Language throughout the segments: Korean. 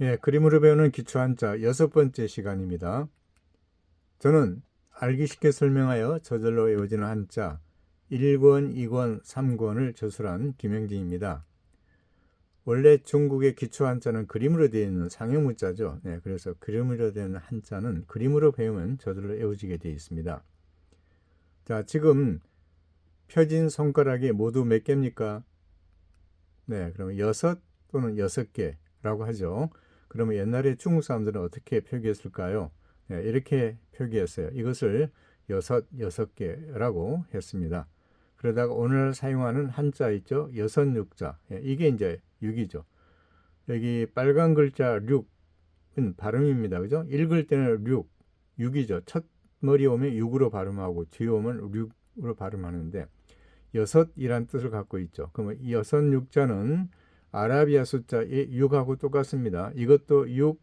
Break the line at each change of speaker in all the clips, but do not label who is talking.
예, 그림으로 배우는 기초 한자 여섯 번째 시간입니다. 저는 알기 쉽게 설명하여 저절로 외워지는 한자 1권, 2권, 3권을 저술한 김영진입니다. 원래 중국의 기초 한자는 그림으로 되어 있는 상형 문자죠. 네, 그래서 그림으로 되어 있는 한자는 그림으로 배우면 저절로 외워지게 되어 있습니다. 자, 지금 펴진 손가락이 모두 몇 개입니까? 네, 그러면 여섯 또는 여섯 개라고 하죠. 그러면 옛날에 중국 사람들은 어떻게 표기했을까요? 네, 이렇게 표기했어요. 이것을 여섯 개라고 했습니다. 그러다가 오늘 사용하는 한자 있죠? 여섯 육자. 예, 이게 이제 6이죠. 여기 빨간 글자 6은 발음입니다. 그죠? 읽을 때는 6이죠. 첫 머리 오면 6으로 발음하고 뒤에 오면 6으로 발음하는데 여섯이란 뜻을 갖고 있죠. 그러면 이 여섯 육자는 아라비아 숫자 6하고 똑같습니다. 이것도 6,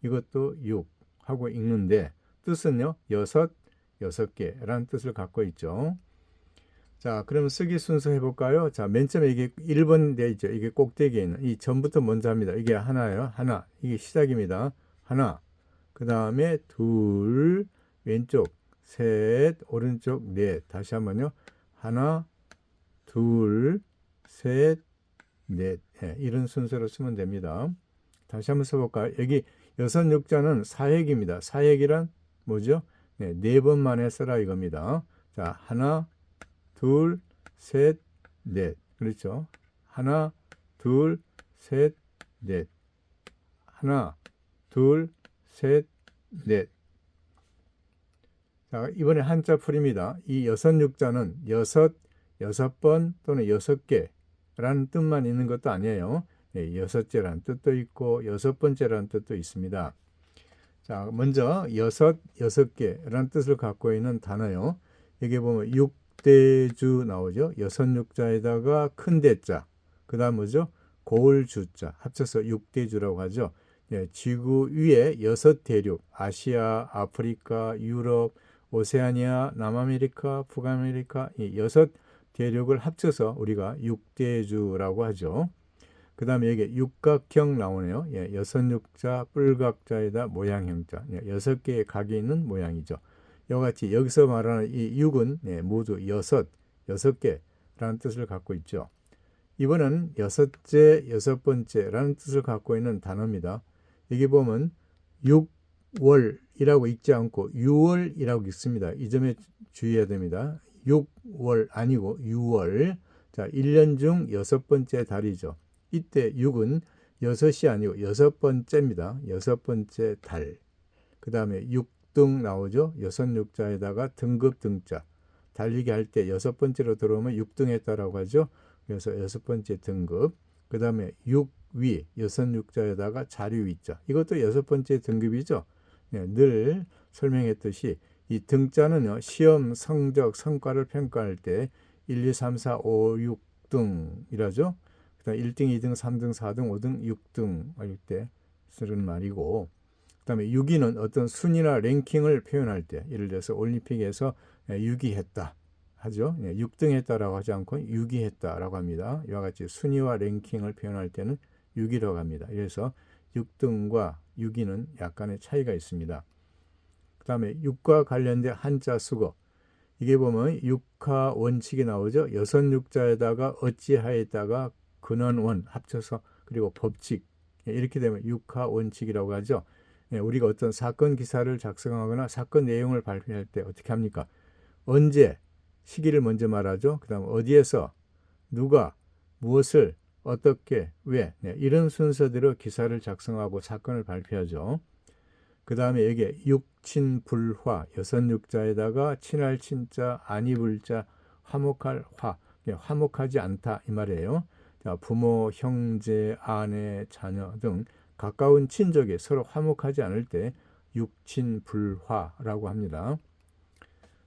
이것도 6 하고 읽는데 뜻은요. 여섯 개라는 뜻을 갖고 있죠. 자, 그럼 쓰기 순서 해볼까요? 자, 맨 처음에 이게 1번 돼 있죠. 이게 꼭대기에 있는 이 전부터 먼저 합니다. 이게 하나예요. 하나. 이게 시작입니다. 하나. 그 다음에 둘, 왼쪽, 셋, 오른쪽, 넷. 다시 한번요. 하나, 둘, 셋, 넷. 예, 이런 순서로 쓰면 됩니다. 다시 한번 써볼까요? 여기 여섯 육자는 사획입니다. 사획이란 뭐죠? 네, 네 번 만에 써라 이겁니다. 자, 하나, 둘, 셋, 넷. 그렇죠? 하나, 둘, 셋, 넷. 하나, 둘, 셋, 넷. 자, 이번에 한자 풀입니다. 이 여섯 육자는 여섯 번 또는 여섯 개라는 뜻만 있는 것도 아니에요. 예, 여섯째라는 뜻도 있고 여섯 번째라는 뜻도 있습니다. 자, 먼저 여섯 개라는 뜻을 갖고 있는 단어요. 여기 보면 육대주 나오죠. 여섯 육자에다가 큰 대자, 그 다음 뭐죠? 고을 주자 합쳐서 육대주라고 하죠. 예, 지구 위에 여섯 대륙, 아시아, 아프리카, 유럽, 오세아니아, 남아메리카, 북아메리카 이 여섯 대륙을 합쳐서 우리가 육대주라고 하죠. 그 다음에 여기 육각형 나오네요. 예, 여섯 육자, 뿔각자에다 모양형자. 예, 여섯 개의 각이 있는 모양이죠. 이와 같이 여기서 말하는 이 육은 예, 모두 여섯 개라는 뜻을 갖고 있죠. 이번은 여섯 번째라는 뜻을 갖고 있는 단어입니다. 여기 보면 6월이라고 읽지 않고 6월이라고 읽습니다. 이 점에 주의해야 됩니다. 6월 아니고 6월. 자, 1년 중 여섯 번째 달이죠. 이때 6은 여섯이 아니고 여섯 번째입니다. 여섯 번째 달. 그 다음에 6등 나오죠. 여섯 육자에다가 등급 등자. 달리기 할 때 여섯 번째로 들어오면 6등 했다라고 하죠. 그래서 여섯 번째 등급. 그 다음에 6위, 여섯 육자에다가 자류 위자. 이것도 여섯 번째 등급이죠. 네, 늘 설명했듯이 이 등자는요, 시험 성적, 성과를 평가할 때 1, 2, 3, 4, 5, 6등이라죠. 그 다음에 1등, 2등, 3등, 4등, 5등, 6등 할 때 쓰는 말이고, 그 다음에 6위는 어떤 순위나 랭킹을 표현할 때, 예를 들어서 올림픽에서 6위 했다 하죠. 6등 했다라고 하지 않고 6위 했다라고 합니다. 이와 같이 순위와 랭킹을 표현할 때는 6위라고 합니다. 그래서 6등과 6위는 약간의 차이가 있습니다. 그 다음에 6과 관련된 한자 수거. 이게 보면 육하 원칙이 나오죠. 여섯 육자에다가 어찌하에다가 근원원 합쳐서 그리고 법칙 이렇게 되면 육하 원칙이라고 하죠. 우리가 어떤 사건 기사를 작성하거나 사건 내용을 발표할 때 어떻게 합니까? 언제 시기를 먼저 말하죠. 그 다음 어디에서 누가 무엇을 어떻게 왜 이런 순서대로 기사를 작성하고 사건을 발표하죠. 그 다음에 여기에 육친불화 여섯 육자에다가 친할 친자 안이불자 화목할 화 화목하지 않다 이 말이에요. 자, 부모 형제 아내 자녀 등 가까운 친족이 서로 화목하지 않을 때 육친불화라고 합니다.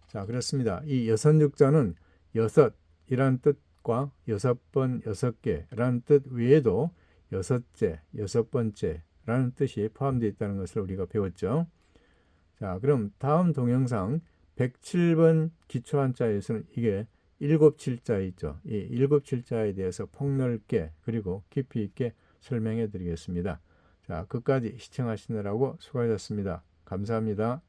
자, 그렇습니다. 이 여섯 육자는 여섯이란 뜻과 여섯 번 여섯 개라는 뜻 외에도 여섯째 여섯 번째라는 뜻이 포함되어 있다는 것을 우리가 배웠죠. 자, 그럼 다음 동영상 107번 기초한자에서는 이게 일곱 칠자 있죠. 이 일곱 칠자에 대해서 폭넓게 그리고 깊이 있게 설명해 드리겠습니다. 자, 끝까지 시청하시느라고 수고하셨습니다. 감사합니다.